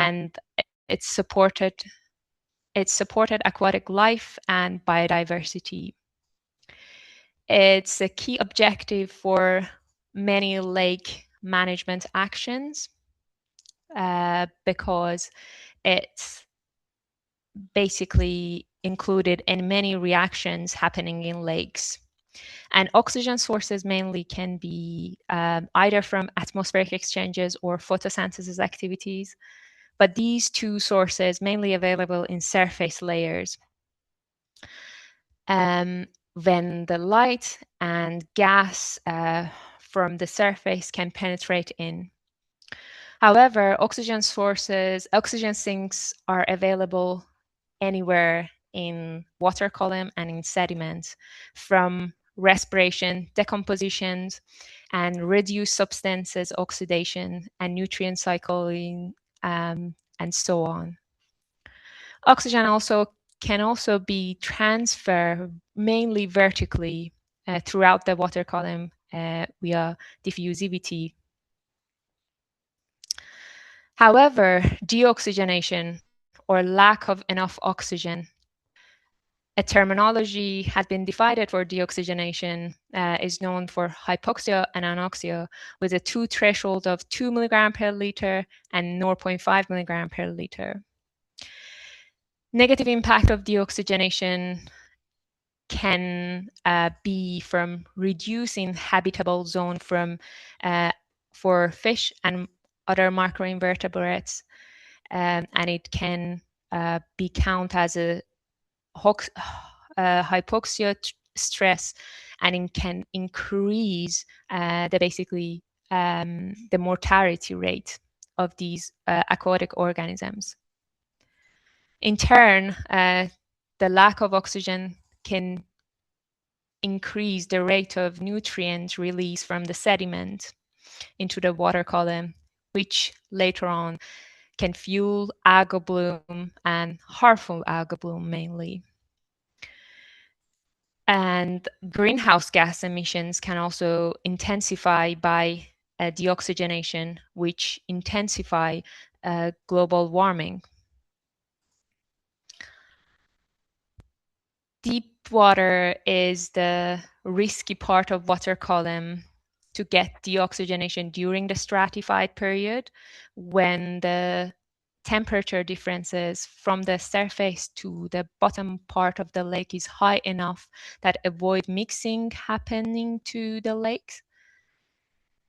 and it's supported aquatic life and biodiversity. It's a key objective for many lake management actions because it's basically included in many reactions happening in lakes. And oxygen sources mainly can be either from atmospheric exchanges or photosynthesis activities, but these two sources mainly available in surface layers. When the light and gas from the surface can penetrate in. However, oxygen sinks are available anywhere in water column and in sediments from respiration, decompositions, and reduced substances oxidation and nutrient cycling, and so on. Oxygen can also be transferred mainly vertically throughout the water column via diffusivity. However, deoxygenation or lack of enough oxygen, a terminology has been defined for deoxygenation is known for hypoxia and anoxia with a two threshold of 2 milligram per liter and 0.5 milligram per liter. Negative impact of deoxygenation can be from reducing habitable zone for fish and other microinvertebrates, and it can be counted as a hypoxia stress, and it can increase the mortality rate of these aquatic organisms. In turn, the lack of oxygen can increase the rate of nutrient release from the sediment into the water column, which later on can fuel algal bloom and harmful algal bloom mainly. And greenhouse gas emissions can also intensify by deoxygenation, which intensify global warming. Deep water is the risky part of water column to get deoxygenation during the stratified period when the temperature differences from the surface to the bottom part of the lake is high enough that avoid mixing happening to the lakes.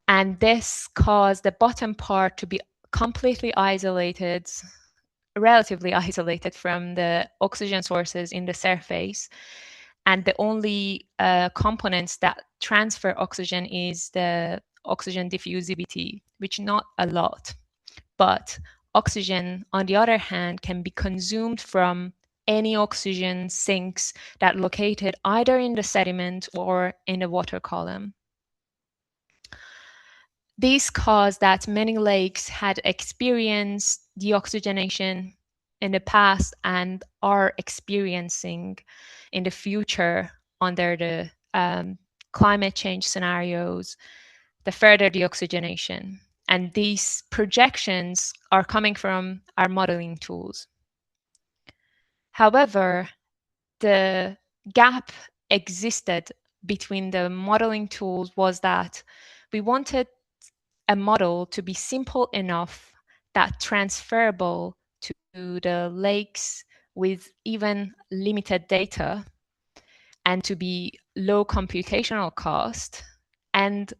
And this caused the bottom part to be completely isolated, relatively isolated from the oxygen sources in the surface. And the only components that transfer oxygen is the oxygen diffusivity, which not a lot. But oxygen, on the other hand, can be consumed from any oxygen sinks that located either in the sediment or in the water column. This caused that many lakes had experienced deoxygenation in the past and are experiencing in the future under the climate change scenarios, the further deoxygenation. And these projections are coming from our modeling tools. However, the gap existed between the modeling tools was that we wanted a model to be simple enough that transferable to the lakes with even limited data, and to be low computational cost and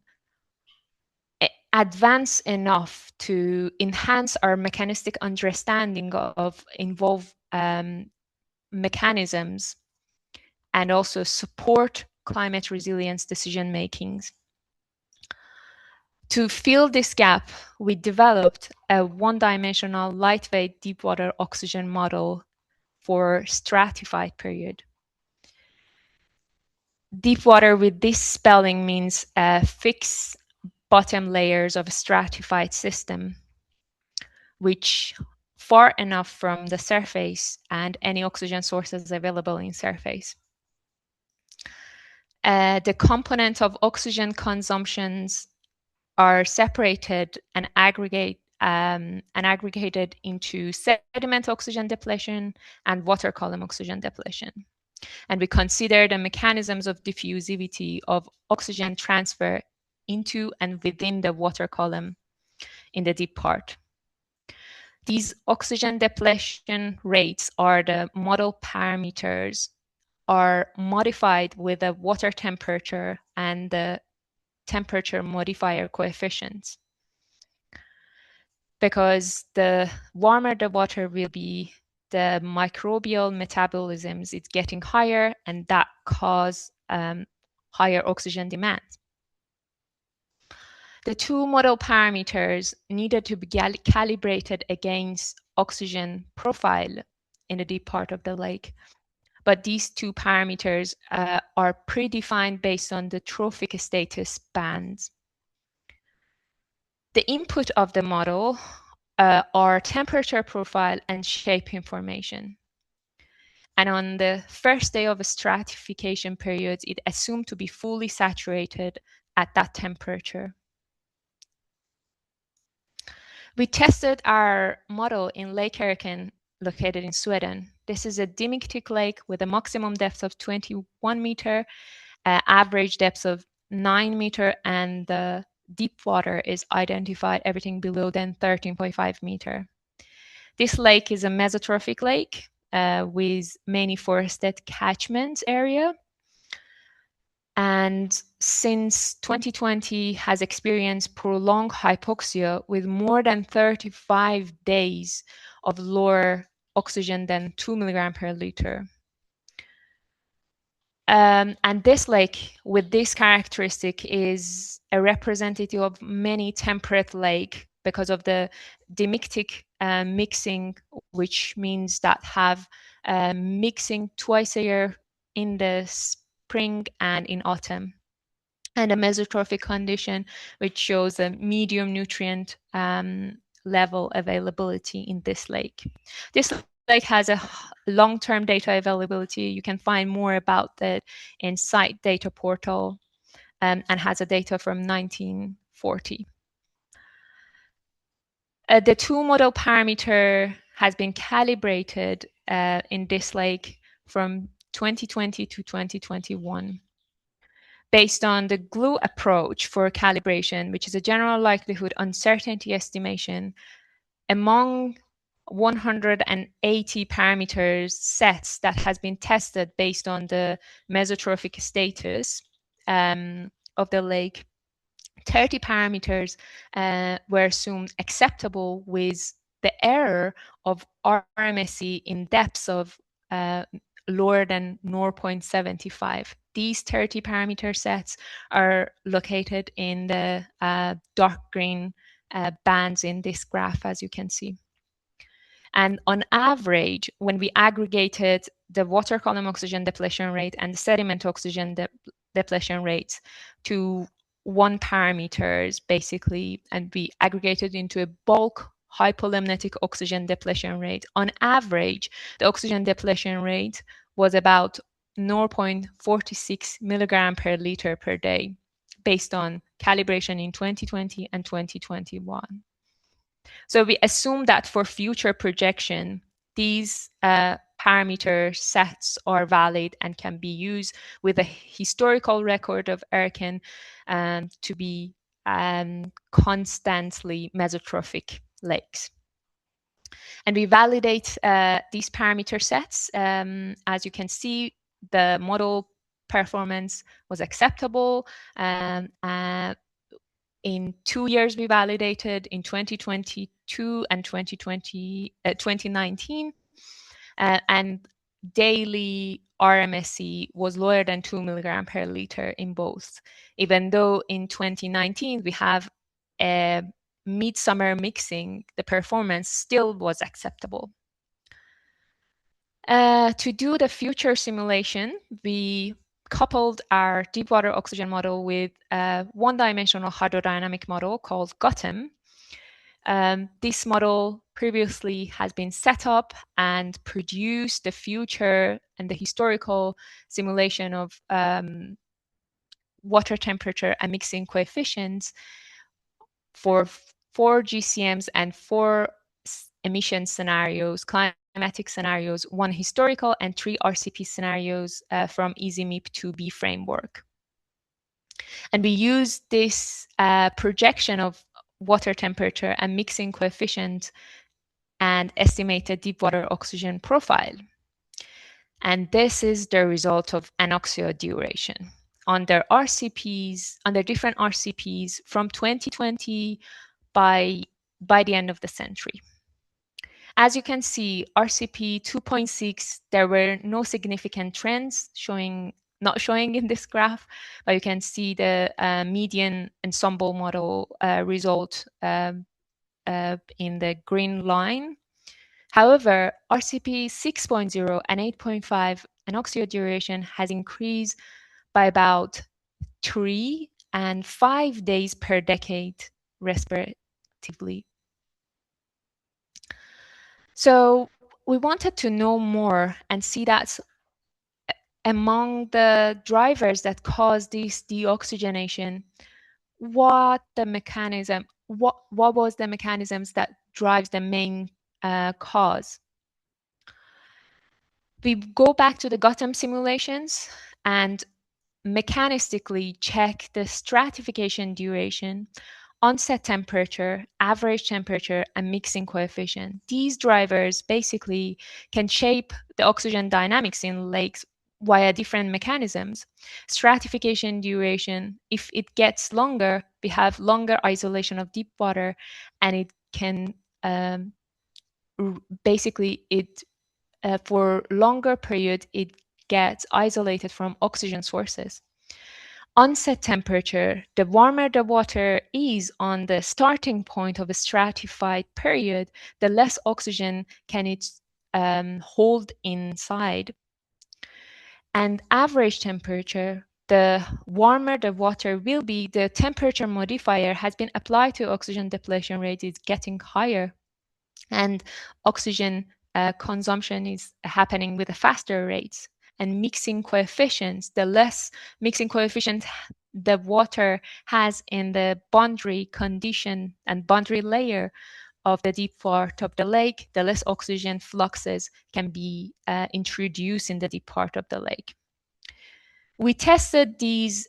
advanced enough to enhance our mechanistic understanding of involved mechanisms and also support climate resilience decision makings. To fill this gap, we developed a one-dimensional lightweight deepwater oxygen model for stratified period. Deepwater with this spelling means fixed bottom layers of a stratified system, which far enough from the surface and any oxygen sources available in surface. The component of oxygen consumptions are separated and and aggregated into sediment oxygen depletion and water column oxygen depletion. And we consider the mechanisms of diffusivity of oxygen transfer into and within the water column in the deep part. These oxygen depletion rates are the model parameters are modified with the water temperature and the temperature modifier coefficients. Because the warmer the water will be, the microbial metabolisms is getting higher, and that cause higher oxygen demand. The two model parameters needed to be calibrated against oxygen profile in the deep part of the lake. But these two parameters are predefined based on the trophic status bands. The input of the model are temperature profile and shape information. And on the first day of a stratification period, it assumed to be fully saturated at that temperature. We tested our model in Lake Erken, located in Sweden. This is a dimictic lake with a maximum depth of 21 meter, average depth of 9 meter, and the deep water is identified everything below than 13.5 meter. This lake is a mesotrophic lake with many forested catchment area. And since 2020 has experienced prolonged hypoxia with more than 35 days of lower oxygen than 2 milligram per liter. And this lake with this characteristic is a representative of many temperate lake because of the dimictic mixing, which means that have mixing twice a year in the spring and in autumn. And a mesotrophic condition, which shows a medium nutrient level availability in this lake. This lake has a long-term data availability. You can find more about that in site data portal and has a data from 1940. The two model parameter has been calibrated in this lake from 2020 to 2021 based on the glue approach for calibration, which is a general likelihood uncertainty estimation among 180 parameters sets that has been tested based on the mesotrophic status of the lake. 30 parameters were assumed acceptable with the error of RMSE in depths of lower than 0.75. These 30 parameter sets are located in the dark green bands in this graph, as you can see. And on average, when we aggregated the water column oxygen depletion rate and the sediment oxygen depletion rates to one parameters, basically, and we aggregated into a bulk hypolimnetic oxygen depletion rate, on average, the oxygen depletion rate was about 0.46 milligram per liter per day, based on calibration in 2020 and 2021. So we assume that for future projection, these parameter sets are valid and can be used with a historical record of Erken to be constantly mesotrophic lakes. And we validate these parameter sets. As you can see, the model performance was acceptable. In 2 years, we validated in 2022 and 2019. And daily RMSE was lower than 2 milligram per liter in both, even though in 2019 we have a midsummer mixing, the performance still was acceptable. To do the future simulation, we coupled our deepwater oxygen model with a one-dimensional hydrodynamic model called GOTM. This model previously has been set up and produced the future and the historical simulation of water temperature and mixing coefficients for 4 GCMs and 4 emission scenarios, climatic scenarios, 1 historical, and 3 RCP scenarios from EasyMeep 2B framework. And we use this projection of water temperature and mixing coefficient and estimated deep water oxygen profile. And this is the result of anoxia duration under RCPs, under different RCPs from 2020 by the end of the century. As you can see, RCP 2.6, there were no significant trends not showing in this graph, but you can see the median ensemble model result in the green line. However, RCP 6.0 and 8.5 anoxia duration has increased by about 3 and 5 days per decade, respectively. So we wanted to know more and see that among the drivers that cause this deoxygenation, what was the mechanisms that drives the main cause. We go back to the GOTAM simulations and mechanistically check the stratification duration, onset temperature, average temperature, and mixing coefficient. These drivers basically can shape the oxygen dynamics in lakes via different mechanisms. Stratification duration, if it gets longer, we have longer isolation of deep water, and it can basically for longer period it gets isolated from oxygen sources. Onset temperature, the warmer the water is on the starting point of a stratified period, the less oxygen can it hold inside. And average temperature, the warmer the water will be, the temperature modifier has been applied to oxygen depletion rate is getting higher, and oxygen consumption is happening with a faster rates. And mixing coefficients, the less mixing coefficient the water has in the boundary condition and boundary layer of the deep part of the lake, the less oxygen fluxes can be introduced in the deep part of the lake. We tested these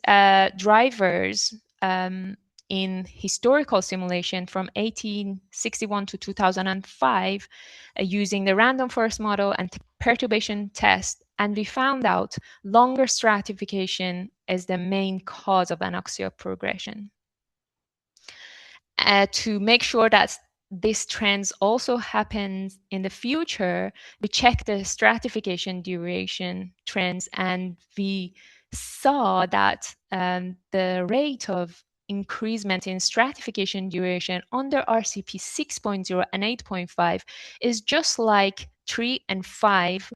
drivers in historical simulation from 1861 to 2005 using the random forest model and perturbation test, and we found out longer stratification is the main cause of anoxia progression. To make sure that this trends also happens in the future, we checked the stratification duration trends, and we saw that the rate of increasement in stratification duration under RCP 6.0 and 8.5 is just like 3 and 5,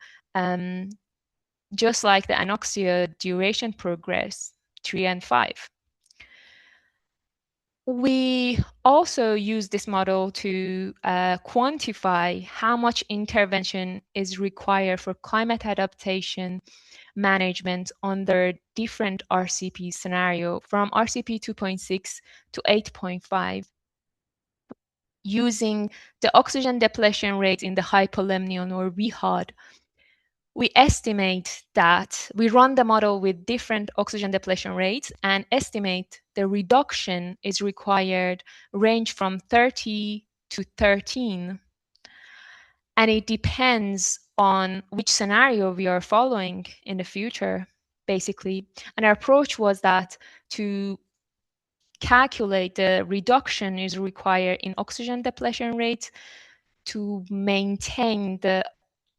just like the anoxia duration progress 3 and 5. We also use this model to quantify how much intervention is required for climate adaptation management under different RCP scenario from RCP 2.6 to 8.5 using the oxygen depletion rate in the hypolemnion or VHOD. We estimate that we run the model with different oxygen depletion rates and estimate the reduction is required range from 30 to 13. And it depends on which scenario we are following in the future, basically. And our approach was that to calculate the reduction is required in oxygen depletion rate to maintain the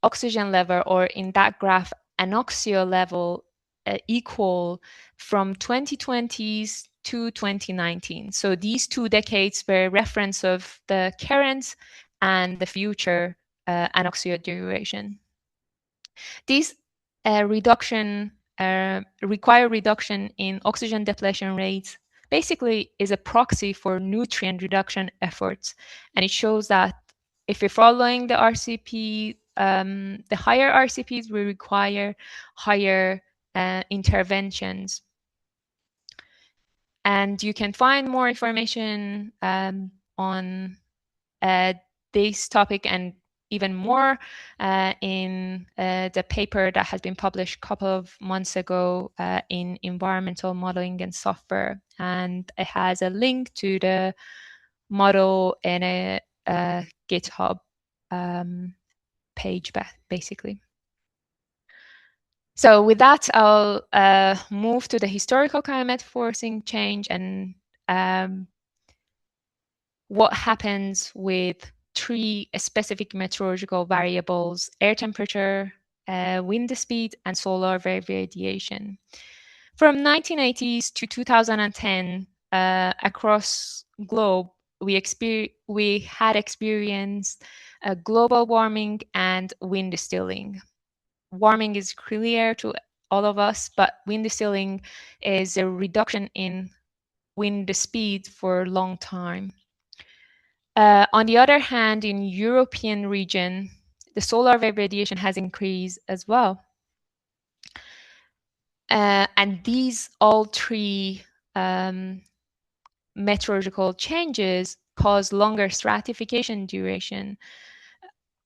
oxygen level, or in that graph, anoxia level equal from 2020s to 2019. So these 2 decades were reference of the current and the future anoxia duration. These reduction require reduction in oxygen depletion rates basically is a proxy for nutrient reduction efforts, and it shows that if you're following the RCP, the higher RCPs will require higher interventions. And you can find more information on this topic and even more in the paper that has been published a couple of months ago in Environmental Modeling and Software. And it has a link to the model in a GitHub page, basically. So with that, I'll move to the historical climate forcing change and what happens with three specific meteorological variables: air temperature, wind speed, and solar radiation. From 1980s to 2010, across globe, we had experienced global warming and wind stilling. Warming is clear to all of us, but wind stilling is a reduction in wind speed for a long time. On the other hand, in European region, the solar wave radiation has increased as well. And these all three meteorological changes cause longer stratification duration.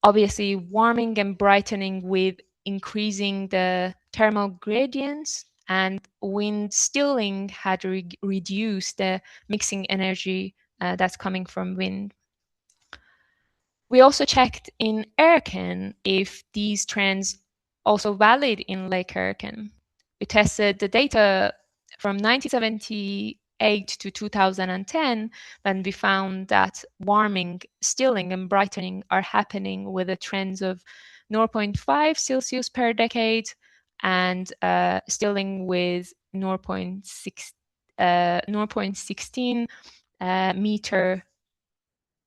Obviously, warming and brightening with increasing the thermal gradients, and wind stilling had reduced the mixing energy that's coming from wind. We also checked in Erken if these trends also valid in Lake Erken. We tested the data from 1978 to 2010, and we found that warming, stilling, and brightening are happening with the trends of 0.5 Celsius per decade and stilling with 0.16 meter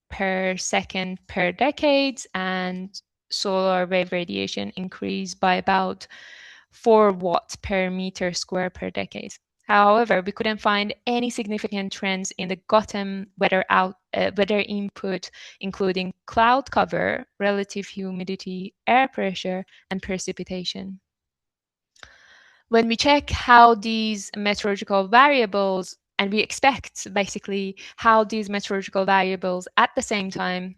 per second per decade, and solar wave radiation increased by about 4 watts per meter square per decade. However, we couldn't find any significant trends in the GOTM weather input, including cloud cover, relative humidity, air pressure, and precipitation. When we check how these meteorological variables, and we expect basically how these meteorological variables at the same time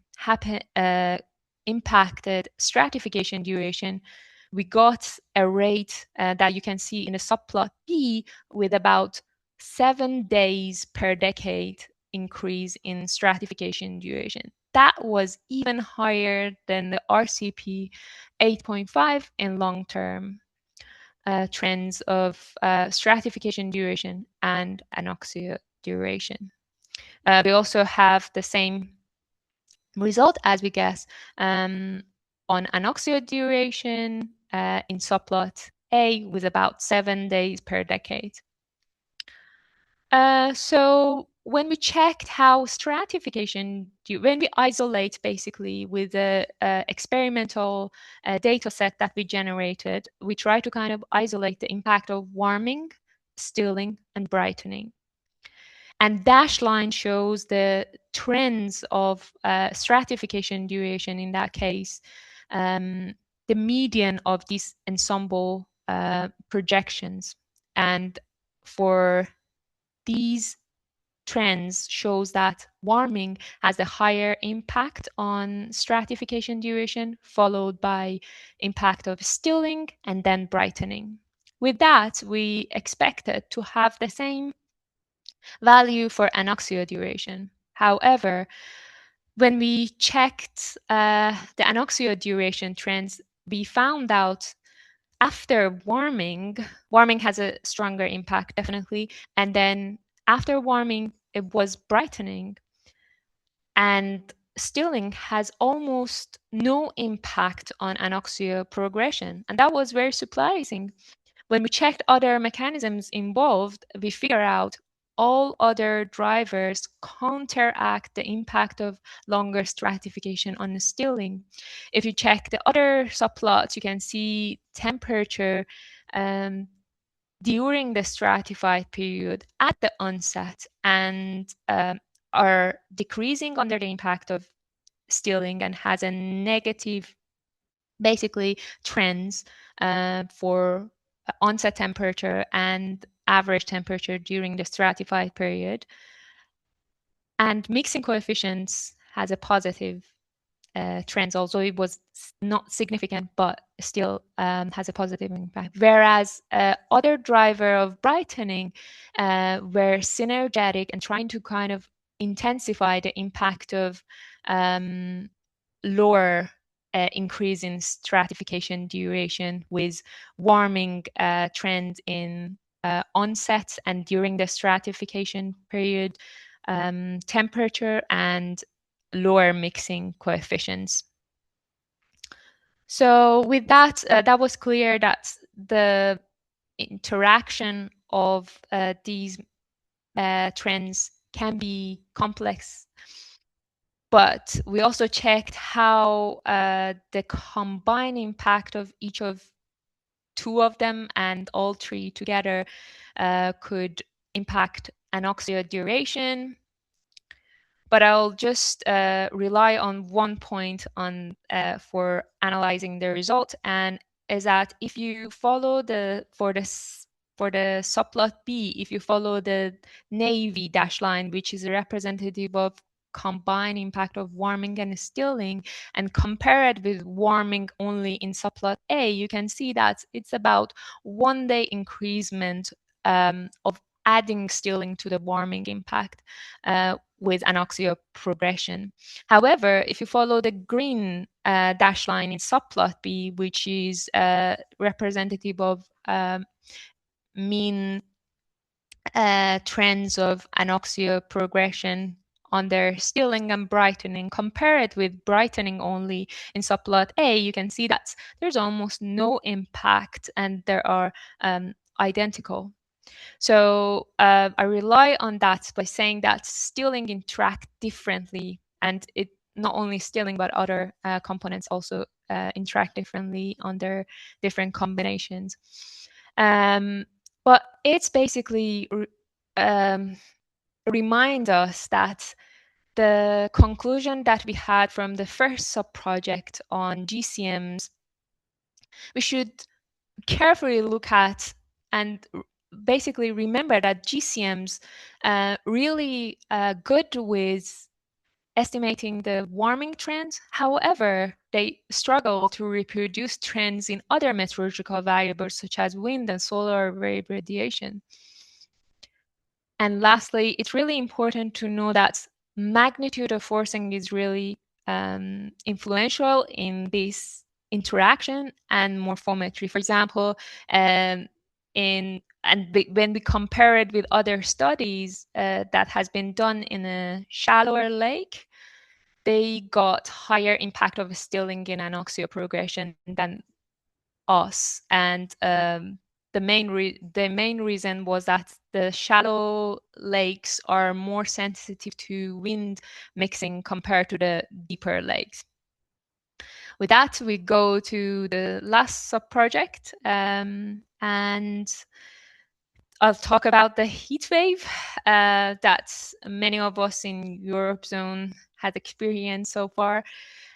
impacted stratification duration, we got a rate that you can see in the subplot B with about 7 days per decade increase in stratification duration. That was even higher than the RCP 8.5 in long term trends of stratification duration and anoxia duration. We also have the same result as we guess on anoxia duration in subplot A with about 7 days per decade. So when we checked how stratification, when we isolate basically with the experimental data set that we generated, we try to kind of isolate the impact of warming, stilling, and brightening. And dashed line shows the trends of stratification duration in that case, the median of these ensemble projections. And for these trends shows that warming has a higher impact on stratification duration, followed by impact of stilling and then brightening. With that, we expected to have the same value for anoxia duration. However, when we checked the anoxia duration trends, we found out after warming has a stronger impact, definitely. And then after warming, it was brightening. And stilling has almost no impact on anoxia progression. And that was very surprising. When we checked other mechanisms involved, we figured out all other drivers counteract the impact of longer stratification on the stilling. If you check the other subplots, you can see temperature during the stratified period at the onset and are decreasing under the impact of stilling and has a negative, basically, trends for onset temperature and average temperature during the stratified period. And mixing coefficients has a positive trends, although it was not significant, but still has a positive impact. Whereas other driver of brightening were synergetic and trying to kind of intensify the impact of lower increase in stratification duration with warming trend in onset and during the stratification period, temperature, and lower mixing coefficients. So with that, that was clear that the interaction of these trends can be complex. But we also checked how the combined impact of each of two of them and all three together could impact anoxia duration. But I'll just rely on one point on for analyzing the result, and is that if you follow for the subplot B, if you follow the navy dash line, which is a representative of combined impact of warming and stilling, and compare it with warming only in subplot A, you can see that it's about 1 day increasement of adding stilling to the warming impact with anoxia progression. However, if you follow the green dash line in subplot B, which is representative of mean trends of anoxia progression under stilling and brightening, compare it with brightening only in subplot A, you can see that there's almost no impact and they are identical. So I rely on that by saying that stilling interact differently, and it not only stilling but other components also interact differently under different combinations. But it's basically remind us that the conclusion that we had from the first sub-project on GCMs, we should carefully look at and basically remember that GCMs really good with estimating the warming trends. However, they struggle to reproduce trends in other meteorological variables such as wind and solar radiation. And lastly, it's really important to know that magnitude of forcing is really influential in this interaction and morphometry. For example, when we compare it with other studies that has been done in a shallower lake, they got higher impact of stilling in anoxia progression than us. And the main reason was that the shallow lakes are more sensitive to wind mixing compared to the deeper lakes. With that, we go to the last sub-project, and I'll talk about the heat wave that many of us in Europe zone had experienced so far.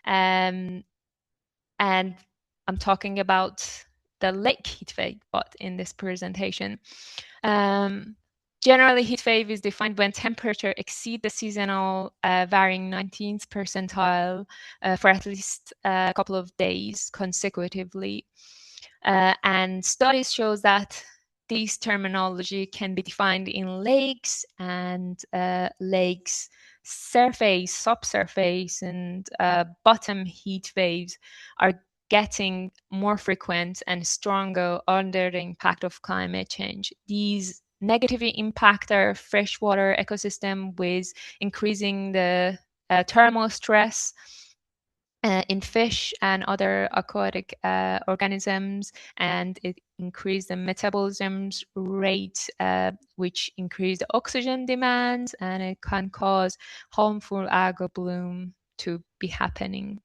And I'm talking about the lake heat wave, but in this presentation. Generally, heat wave is defined when temperature exceeds the seasonal varying 19th percentile for at least a couple of days consecutively. And studies shows that this terminology can be defined in lakes and lakes surface, subsurface, and bottom heat waves are getting more frequent and stronger under the impact of climate change. These negatively impact our freshwater ecosystem with increasing the thermal stress in fish and other aquatic organisms, and it increased the metabolism rate, which increased the oxygen demand, and it can cause harmful algal bloom to be happening.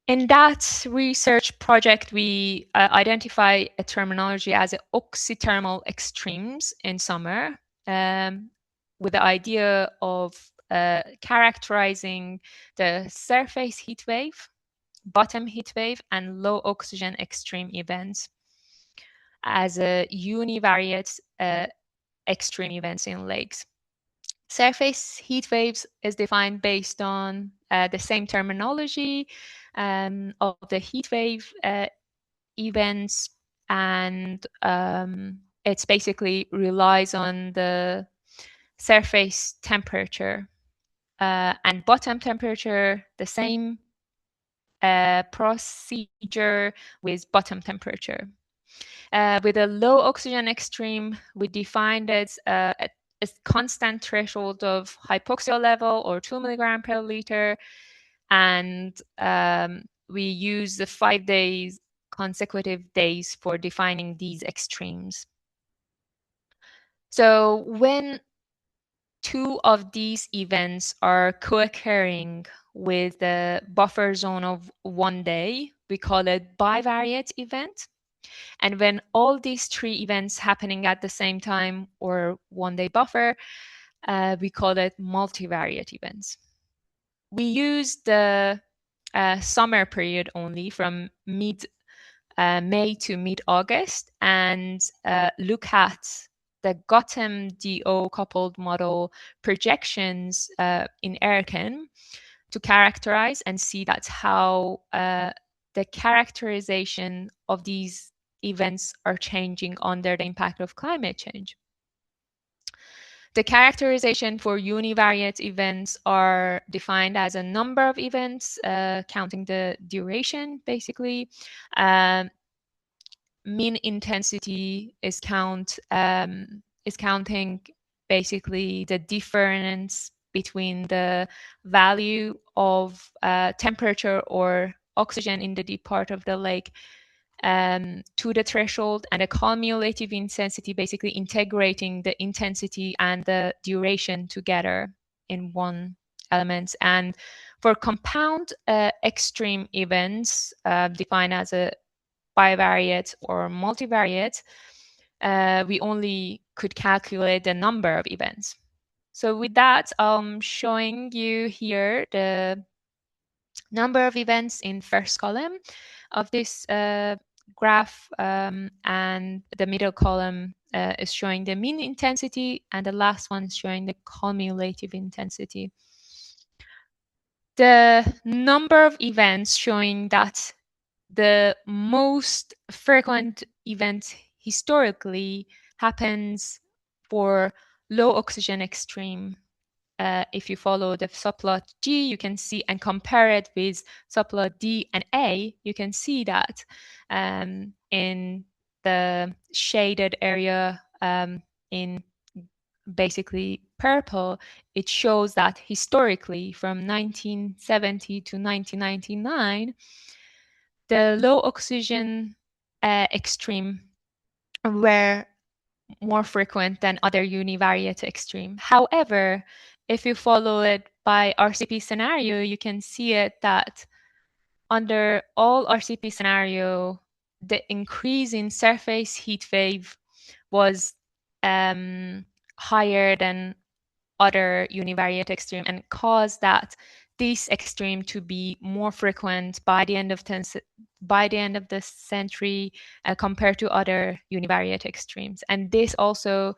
In that research project, we identify a terminology as oxythermal extremes in summer, with the idea of characterizing the surface heat wave, bottom heat wave, and low oxygen extreme events as a univariate extreme events in lakes. Surface heat waves is defined based on the same terminology of the heat wave events, and it's basically relies on the surface temperature and bottom temperature, the same procedure with bottom temperature. With a low oxygen extreme, we defined it a constant threshold of hypoxia level, or 2 milligram per liter, and we use the 5 days consecutive days for defining these extremes. So when two of these events are co-occurring with the buffer zone of 1 day, we call it bivariate event. And when all these three events happening at the same time, or 1 day buffer, we call it multivariate events. We use the summer period only, from mid May to mid-August, and look at the Gotham-DO coupled model projections in Erken to characterize and see that's how the characterization of these events are changing under the impact of climate change. The characterization for univariate events are defined as a number of events, counting the duration, basically. Mean intensity is counting basically the difference between the value of temperature or oxygen in the deep part of the lake to the threshold, and a cumulative intensity, basically integrating the intensity and the duration together in one element. And for compound extreme events, defined as a bivariate or multivariate, we only could calculate the number of events. So with that, I'm showing you here the number of events in first column of this graph, and the middle column is showing the mean intensity, and the last one is showing the cumulative intensity. The number of events showing that the most frequent event historically happens for low oxygen extreme. If you follow the subplot G, you can see, and compare it with subplot D and A, you can see that in the shaded area in basically purple, it shows that historically from 1970 to 1999, the low oxygen extreme were more frequent than other univariate extreme. However, if you follow it by RCP scenario, you can see it that under all RCP scenario, the increase in surface heat wave was higher than other univariate extreme, and caused that this extreme to be more frequent by the end of the century compared to other univariate extremes. And this also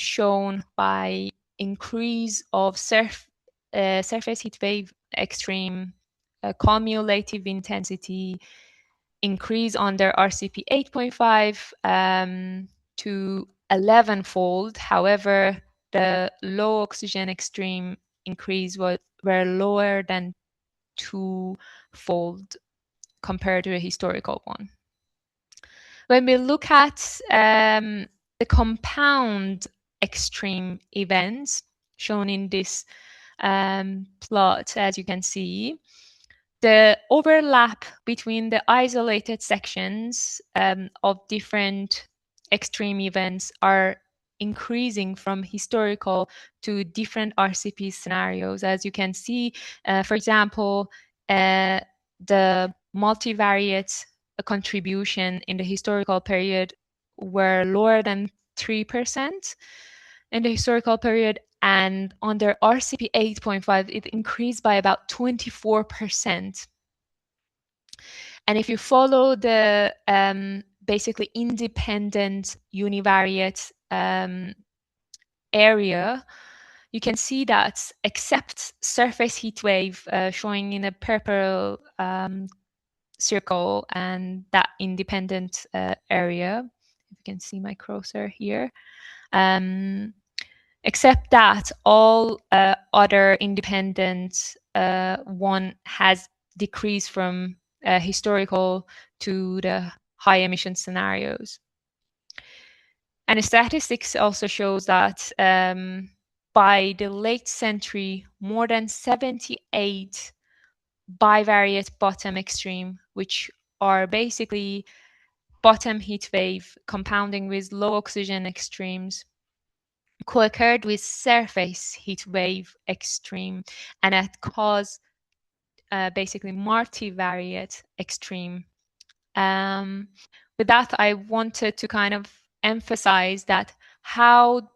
shown by increase of surface heat wave extreme, cumulative intensity increase under RCP 8.5 to 11-fold. However, the low oxygen extreme increase were lower than 2-fold compared to a historical one. When we look at the compound extreme events shown in this plot, as you can see, the overlap between the isolated sections of different extreme events are increasing from historical to different RCP scenarios. As you can see, for example, the multivariate contribution in the historical period were lower than 3% in the historical period, and under RCP 8.5, it increased by about 24%. And if you follow the basically independent univariate area, you can see that except surface heat wave showing in a purple circle and that independent area, if you can see my cursor here, except that all other independent one has decreased from historical to the high emission scenarios. And statistics also shows that by the late century, more than 78 bivariate bottom extreme, which are basically bottom heat wave compounding with low oxygen extremes, co-occurred with surface heat wave extreme, and that caused basically multivariate extreme. With that, I wanted to kind of emphasize that how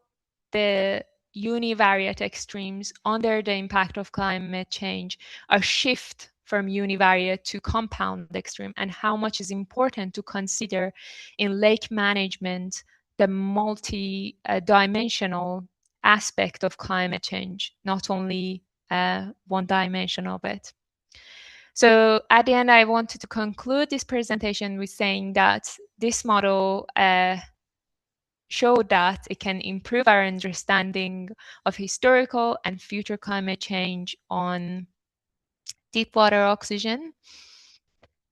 the univariate extremes under the impact of climate change are shift from univariate to compound extreme, and how much is important to consider in lake management the multi-dimensional aspect of climate change, not only one dimension of it. So at the end, I wanted to conclude this presentation with saying that this model showed that it can improve our understanding of historical and future climate change on deep water oxygen,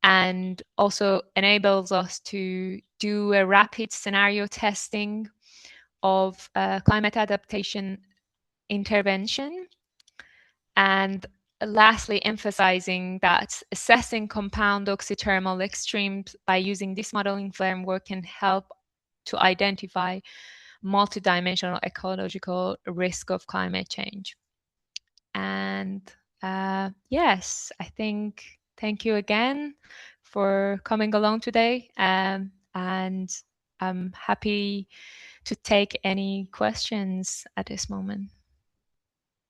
and also enables us to do a rapid scenario testing of climate adaptation intervention. And lastly, emphasizing that assessing compound oxythermal extremes by using this modeling framework can help to identify multidimensional ecological risk of climate change. And yes, I think thank you again for coming along today. And I'm happy to take any questions at this moment.